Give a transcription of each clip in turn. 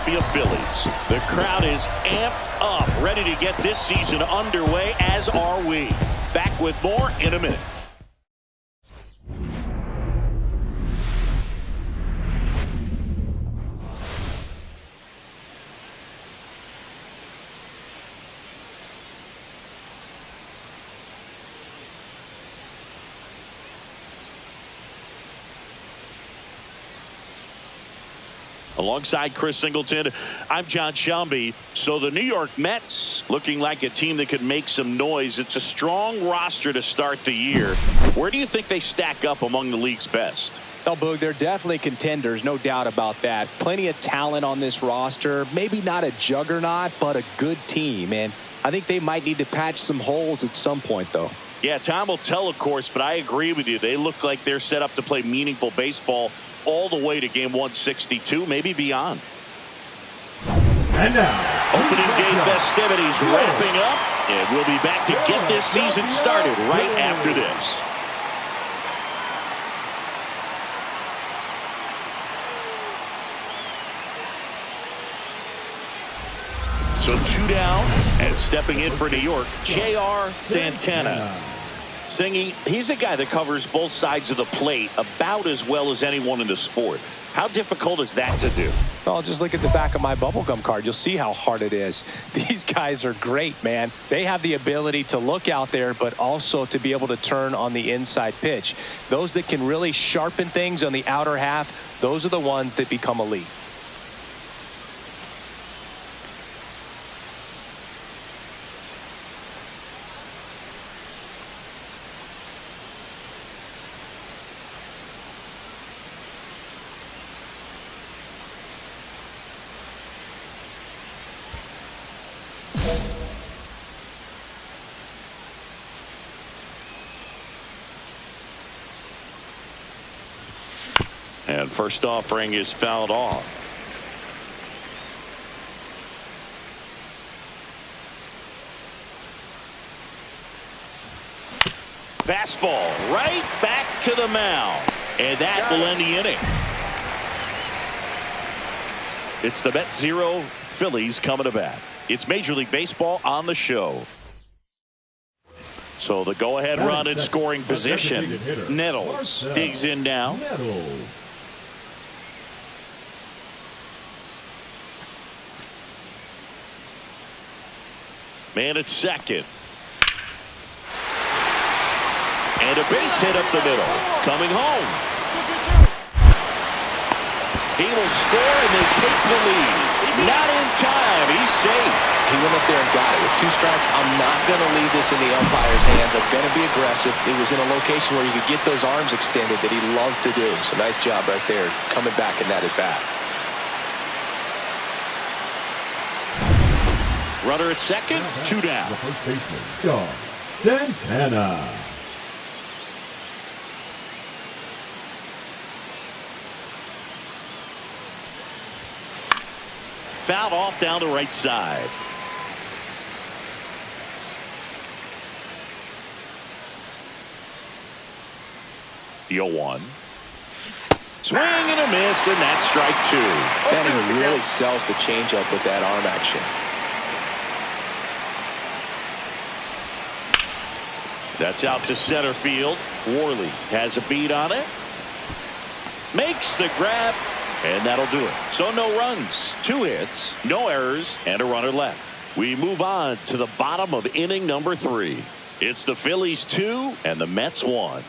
Philadelphia Phillies. The crowd is amped up, ready to get this season underway, as are we. Back with more in a minute. Alongside Chris Singleton, I'm John Shelby. So the New York Mets looking like a team that could make some noise. It's a strong roster to start the year. Where do you think they stack up among the league's best? Well, Boog, they're definitely contenders, no doubt about that. Plenty of talent on this roster. Maybe not a juggernaut, but a good team. And I think they might need to patch some holes at some point, though. Yeah, time will tell, of course, but I agree with you. They look like they're set up to play meaningful baseball all the way to game 162, maybe beyond. And now, opening day festivities wrapping up, and we'll be back to get this season started right after this. So 2 down, and stepping in for New York, J.R. Santana. Singy, he's a guy that covers both sides of the plate about as well as anyone in the sport. How difficult is that to do? Well, just look at the back of my bubblegum card. You'll see how hard it is. These guys are great, man. They have the ability to look out there, but also to be able to turn on the inside pitch. Those that can really sharpen things on the outer half, those are the ones that become elite. And first offering is fouled off. Fastball right back to the mound. And that will end the inning. It's the Mets 0, Phillies coming to bat. It's Major League Baseball on the show. So the go-ahead run in scoring position. Nettles digs in now. Man at second. And a base hit up the middle. Coming home. He will score and they take the lead. Not in time. He's safe. He went up there and got it with 2 strikes. I'm not going to leave this in the umpire's hands. I'm going to be aggressive. It was in a location where you could get those arms extended that he loves to do. So nice job right there coming back in that at bat. Runner at second, 2 down. The first baseman, Santana. Fouled off down the right side. The 0-1. Swing and a miss, and that's strike 2. Benning really sells the changeup with that arm action. That's out to center field. Worley has a beat on it. Makes the grab, and that'll do it. So no runs, 2 hits, no errors, and a runner left. We move on to the bottom of inning number 3. It's the Phillies 2 and the Mets 1.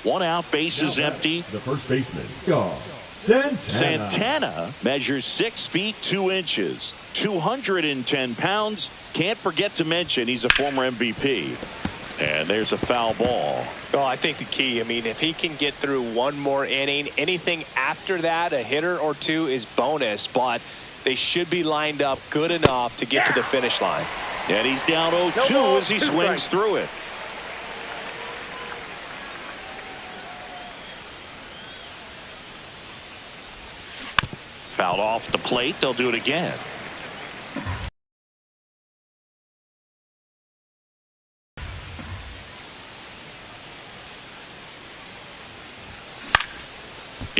One out, base is empty. The first baseman, Santana measures 6 feet 2 inches, 210 pounds. Can't forget to mention he's a former MVP. And there's a foul ball. Well, I think the key, I mean, if he can get through one more inning, anything after that, a hitter or 2 is bonus, but they should be lined up good enough to get to the finish line. And he's down 0-2 as he swings through it. Fouled off the plate. They'll do it again.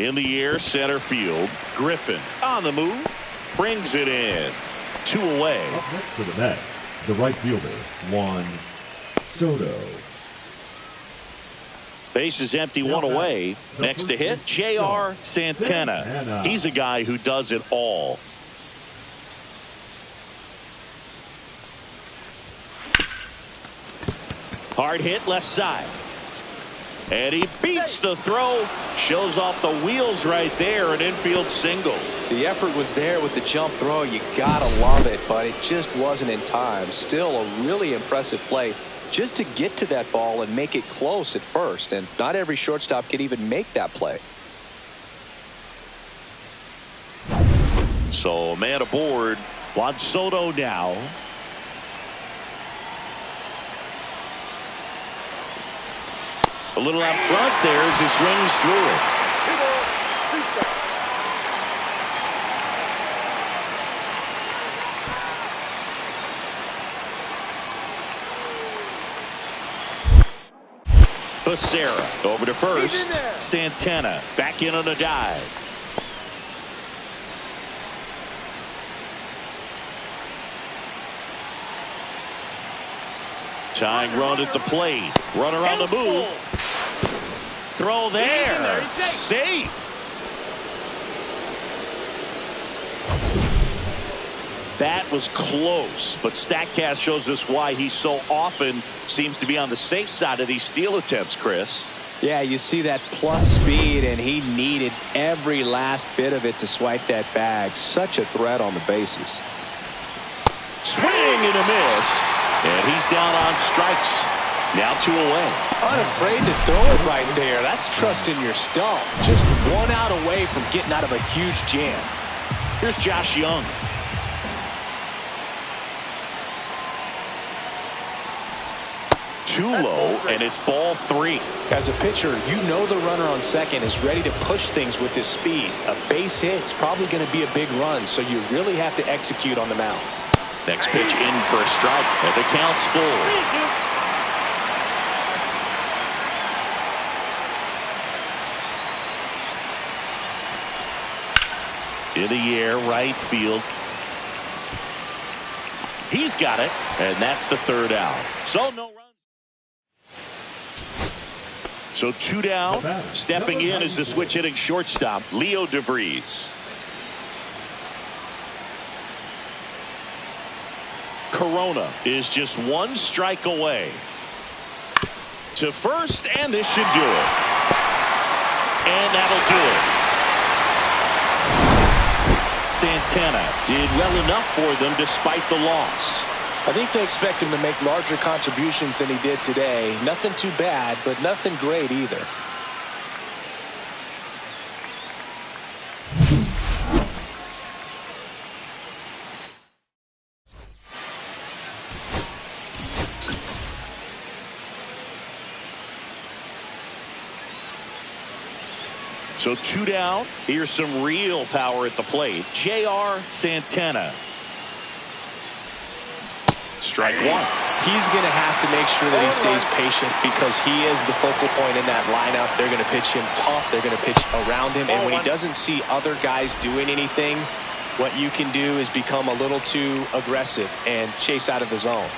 In the air, center field. Griffin on the move. Brings it in. 2 away. Up next for the Mets, the right fielder, Juan Soto. Base is empty, 1 away. Next to hit, J.R. Santana. He's a guy who does it all. Hard hit left side. And he beats the throw. Shows off the wheels right there. An infield single. The effort was there with the jump throw. You gotta love it, but it just wasn't in time. Still a really impressive play just to get to that ball and make it close at first. And not every shortstop can even make that play. So man aboard. Juan Soto now. A little out front there as he swings through it. Becerra over to first. Santana back in on a dive. Tying run at the plate. Runner on the move. Throw there. Safe. That was close, but StatCast shows us why he so often seems to be on the safe side of these steal attempts, Chris. Yeah, you see that plus speed, and he needed every last bit of it to swipe that bag. Such a threat on the bases. Swing and a miss. And he's down on strikes. Now 2 away. Unafraid to throw it right there. That's trusting your stump. Just 1 out away from getting out of a huge jam. Here's Josh Young. Too low, and it's ball 3. As a pitcher, you know the runner on second is ready to push things with his speed. A base hit's probably going to be a big run, so you really have to execute on the mound. Next pitch in for a strike, and the count's full. In the air, right field. He's got it, and that's the 3rd out. So no runs. So 2 down. Stepping in is the switch hitting shortstop, Leo DeVries. Corona is just 1 strike away. To first, and this should do it. And that'll do it. Santana did well enough for them despite the loss. I think they expect him to make larger contributions than he did today. Nothing too bad, but nothing great either. So 2 down. Here's some real power at the plate. J.R. Santana. Strike 1. He's going to have to make sure that he stays patient because he is the focal point in that lineup. They're going to pitch him tough. They're going to pitch around him. And when he doesn't see other guys doing anything, what you can do is become a little too aggressive and chase out of the zone.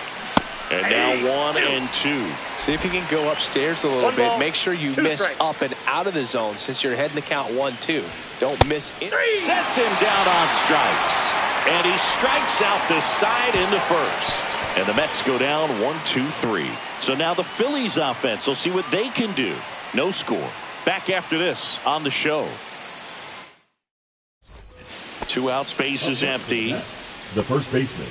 And now 1 and 2. See if you can go upstairs a little bit. Make sure you miss up and out of the zone since you're heading the count 1-2. Don't miss it. Sets him down on strikes. And he strikes out this side in the first. And the Mets go down 1-2-3. So now the Phillies offense will see what they can do. No score. Back after this on the show. 2 outs, base is empty. The first baseman,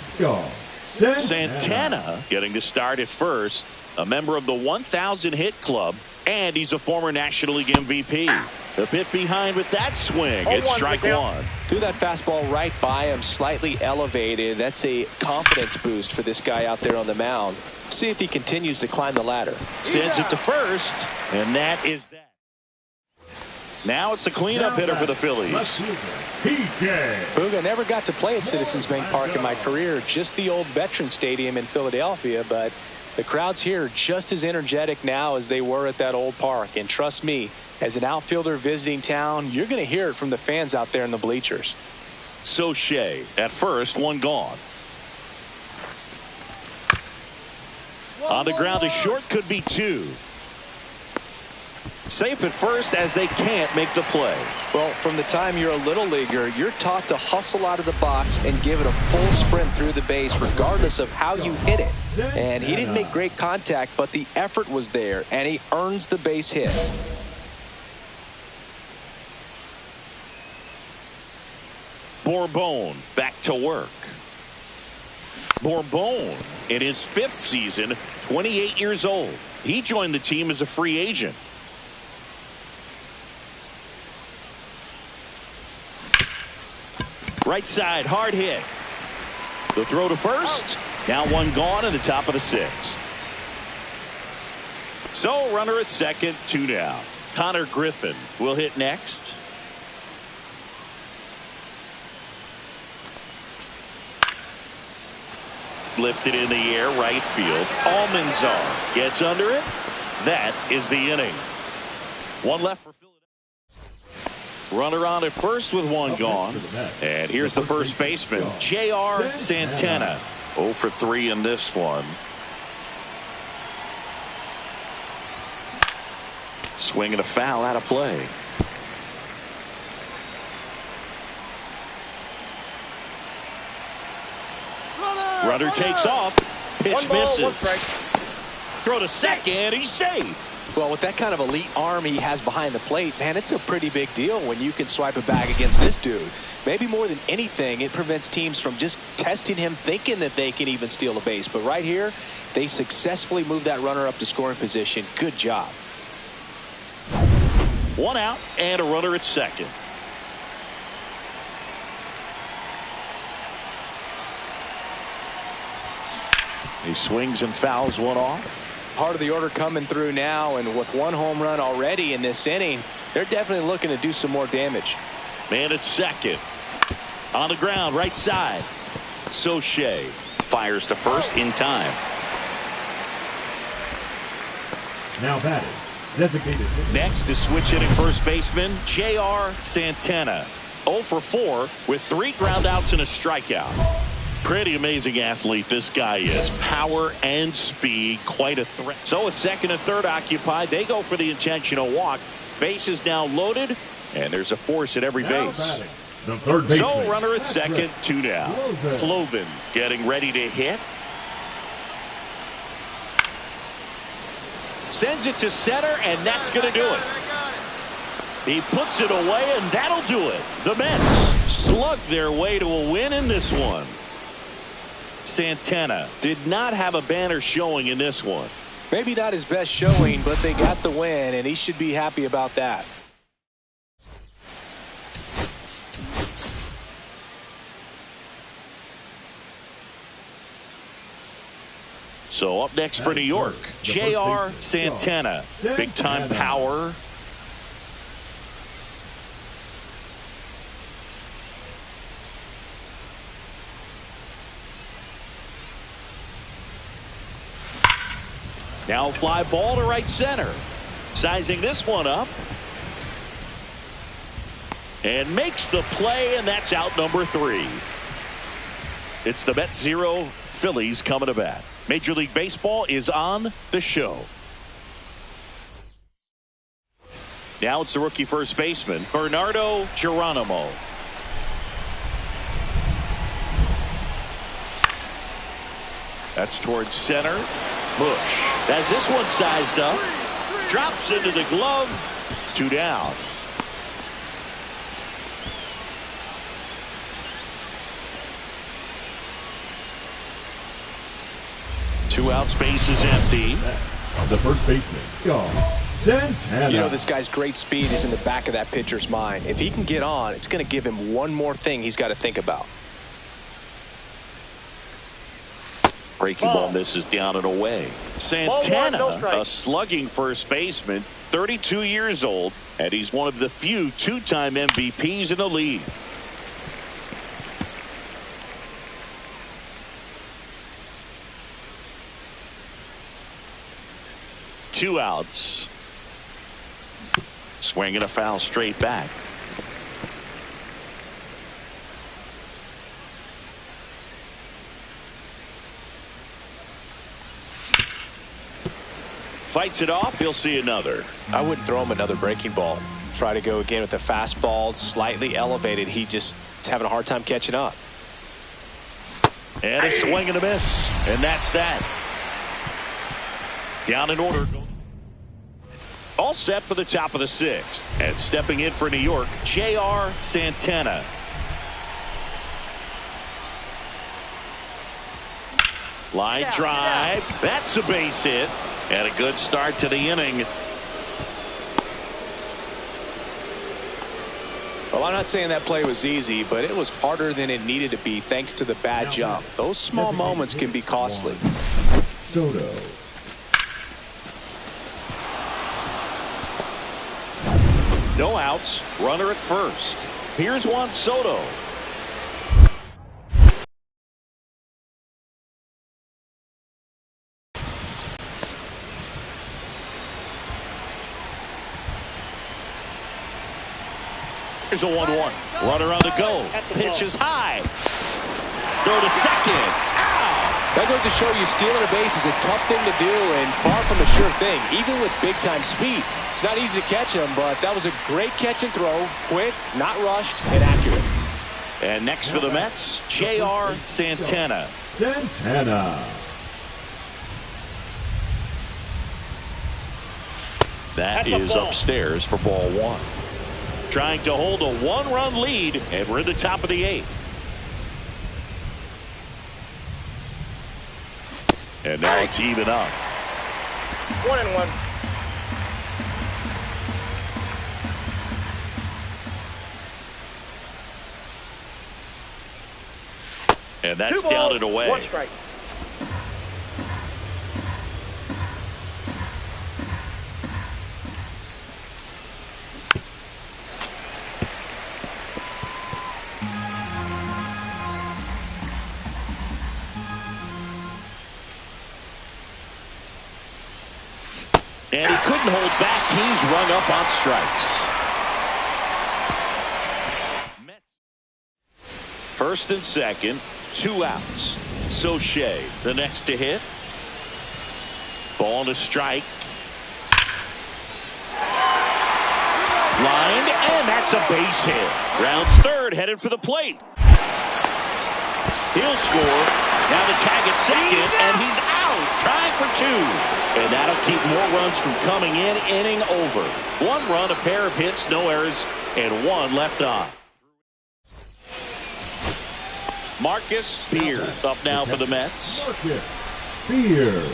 Santana getting to start at first. A member of the 1,000 hit club. And he's a former National League MVP. A bit behind with that swing. It's strike 1. Threw that fastball right by him, slightly elevated. That's a confidence boost for this guy out there on the mound. See if he continues to climb the ladder. Sends it to first, and that is that. Now it's the cleanup hitter for the Phillies. Booga never got to play at Citizens Bank Park in my career, just the old Veteran Stadium in Philadelphia, but The crowds here are just as energetic now as they were at that old park. And trust me, as an outfielder visiting town, you're going to hear it from the fans out there in the bleachers. So Shea at first, one gone. On the ground to short, could be two. Safe at first as they can't make the play. Well, from the time you're a little leaguer, you're taught to hustle out of the box and give it a full sprint through the base regardless of how you hit it. And he didn't make great contact, but the effort was there, and he earns the base hit. Bourbon back to work. Bourbon in his 5th season, 28 years old. He joined the team as a free agent. Right side, hard hit. The throw to first. Now one gone in the top of the 6th. So runner at second, 2 down. Connor Griffin will hit next. Lifted in the air, right field. Almanzar gets under it. That is the inning. One left for Philadelphia. Runner on at first with one gone. And here's the first baseman, J.R. Santana. 0 for 3 in this one. Swinging a foul out of play. Runner takes off. Pitch misses. Throw to second. He's safe. Well, with that kind of elite arm he has behind the plate, man, it's a pretty big deal when you can swipe a bag against this dude. Maybe more than anything, it prevents teams from just testing him, thinking that they can even steal a base. But right here, they successfully moved that runner up to scoring position. Good job. 1 out and a runner at second. He swings and fouls one off. Part of the order coming through now, and with 1 home run already in this inning, they're definitely looking to do some more damage. Man at second. On the ground, right side. So Shea fires to first in time. Now batting, designated. Next to switch hitting first baseman, J.R. Santana. 0 for 4 with 3 ground outs and a strikeout. Pretty amazing athlete this guy is. Power and speed, quite a threat. So with second and third occupied, they go for the intentional walk. Base is now loaded, and there's a force at every base. The third baseman. So runner at second, 2 down. Cloven getting ready to hit. Sends it to center, and that's going to do it. He puts it away, and that'll do it. The Mets slug their way to a win in this one. Santana did not have a banner showing in this one. Maybe not his best showing, but they got the win, and he should be happy about that. So up next for New York, J.R. Santana. Big time power. Now fly ball to right center. Sizing this one up. And makes the play, and that's out number 3. It's the Mets 0, Phillies coming to bat. Major League Baseball is on the show. Now it's the rookie first baseman, Bernardo Geronimo. That's towards center. Bush has this one sized up. Drops into the glove. 2 down. Two out, space is empty. The first baseman, Santana. You know, this guy's great speed is in the back of that pitcher's mind. If he can get on, it's going to give him one more thing he's got to think about. Breaking ball misses down and away. Santana, a slugging first baseman, 32 years old, and he's one of the few 2-time MVPs in the league. 2 outs. Swinging a foul straight back. Fights it off. He'll see another. I wouldn't throw him another breaking ball. Try to go again with the fastball, slightly elevated. He just is having a hard time catching up. And a swing and a miss. And that's that. Down in order. All set for the top of the 6th. And stepping in for New York, J.R. Santana. Line drive. That's a base hit. And a good start to the inning. Well, I'm not saying that play was easy, but it was harder than it needed to be thanks to the bad jump. Those small moments can be costly. Soto. No outs. Runner at first. Here's Juan Soto. Here's a 1-1. Runner on the go. Pitch is high. Throw to second. Ow! That goes to show you stealing a base is a tough thing to do and far from a sure thing, even with big-time speed. It's not easy to catch him, but that was a great catch and throw. Quick, not rushed, and accurate. And next for the Mets, J.R. Santana. Santana. That is upstairs for ball 1. Trying to hold a 1-run lead, and we're in the top of the 8th. And now it's even up. 1-1. And that's down and away. 1 strike. And he couldn't hold back. He's rung up on strikes. First and second, 2 outs. Soche, the next to hit. Ball to strike. Lined, and that's a base hit. Rounds third, headed for the plate. He'll score. Now the tag at second, and he's out, trying for 2. And that'll keep more runs from coming in, inning over. 1 run, a pair of hits, no errors, and 1 left on. Marcus Beard up now for the Mets. Marcus Beard.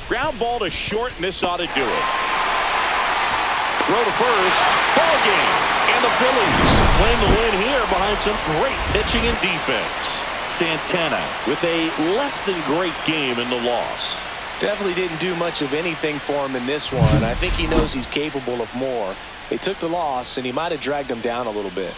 Ground ball to short, and this ought to do it. Throw to first. Ball game. And the Phillies claim the win here behind some great pitching and defense. Santana with a less than great game in the loss. Definitely didn't do much of anything for him in this one. I think he knows he's capable of more. They took the loss, and he might have dragged him down a little bit.